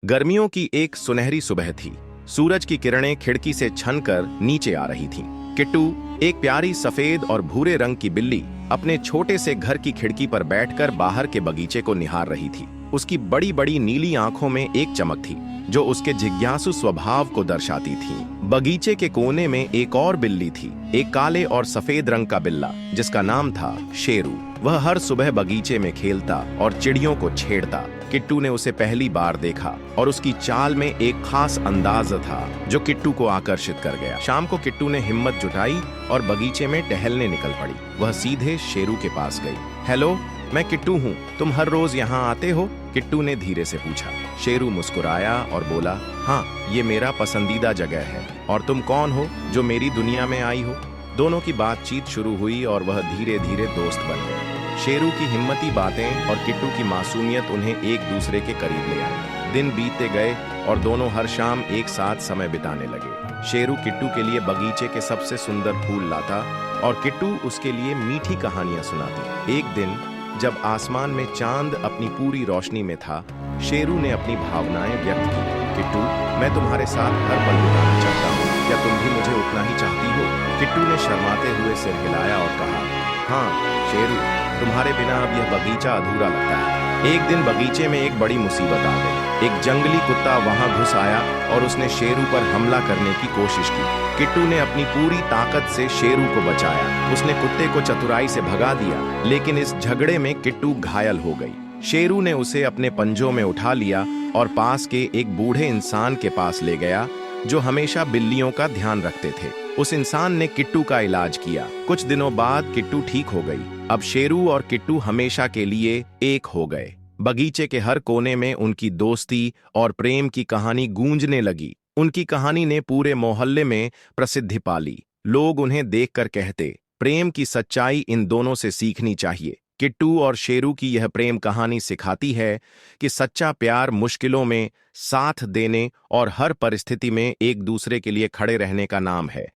गर्मियों की एक सुनहरी सुबह थी। सूरज की किरणें खिड़की से छनकर नीचे आ रही थीं। किट्टू, एक प्यारी सफेद और भूरे रंग की बिल्ली, अपने छोटे से घर की खिड़की पर बैठकर बाहर के बगीचे को निहार रही थी। उसकी बड़ी बड़ी नीली आंखों में एक चमक थी जो उसके जिज्ञासु स्वभाव को दर्शाती थी। बगीचे के कोने में एक और बिल्ली थी, एक काले और सफेद रंग का बिल्ला जिसका नाम था शेरू। वह हर सुबह बगीचे में खेलता और चिड़ियों को छेड़ता। किट्टू ने उसे पहली बार देखा और उसकी चाल में एक खास अंदाज था जो किट्टू को आकर्षित कर गया। शाम को किट्टू ने हिम्मत जुटाई और बगीचे में टहलने निकल पड़ी। वह सीधे शेरू के पास गई। हेलो, मैं किट्टू हूँ, तुम हर रोज यहाँ आते हो? किट्टू ने धीरे से पूछा। शेरू मुस्कुराया और बोला, हाँ, ये मेरा पसंदीदा जगह है। और तुम कौन हो जो मेरी दुनिया में आई हो? दोनों की बातचीत शुरू हुई और वह धीरे धीरे दोस्त बन गए। शेरू की हिम्मती बातें और किट्टू की मासूमियत उन्हें एक दूसरे के करीब ले आई। दिन बीतते गए और दोनों हर शाम एक साथ समय बिताने लगे। शेरू किट्टू के लिए बगीचे के सबसे सुंदर फूल लाता और किट्टू उसके लिए मीठी कहानियां सुनाती। एक दिन जब आसमान में चांद अपनी पूरी रोशनी में था, शेरू ने अपनी भावनाएं व्यक्त की। किट्टू, मैं तुम्हारे साथ हर पल बिताना चाहता हूँ, क्या तुम भी मुझे उतना ही चाहती हो? किट्टू ने शर्माते हुए सिर हिलाया और कहा, हाँ शेरू, तुम्हारे बिना अब यह बगीचा अधूरा लगता है। एक दिन बगीचे में एक बड़ी मुसीबत आ गई। एक जंगली कुत्ता वहां घुस आया और उसने शेरू पर हमला करने की कोशिश की। किट्टू ने अपनी पूरी ताकत से शेरू को बचाया। उसने कुत्ते को चतुराई से भगा दिया, लेकिन इस झगड़े में किट्टू घायल हो गई। शेरू ने उसे अपने पंजों में उठा लिया और पास के एक बूढ़े इंसान के पास ले गया जो हमेशा बिल्लियों का ध्यान रखते थे। उस इंसान ने किट्टू का इलाज किया। कुछ दिनों बाद किट्टू ठीक हो गई। अब शेरू और किट्टू हमेशा के लिए एक हो गए। बगीचे के हर कोने में उनकी दोस्ती और प्रेम की कहानी गूंजने लगी। उनकी कहानी ने पूरे मोहल्ले में प्रसिद्धि पाली। लोग उन्हें देखकर कहते, प्रेम की सच्चाई इन दोनों से सीखनी चाहिए। किट्टू और शेरू की यह प्रेम कहानी सिखाती है कि सच्चा प्यार मुश्किलों में साथ देने और हर परिस्थिति में एक दूसरे के लिए खड़े रहने का नाम है।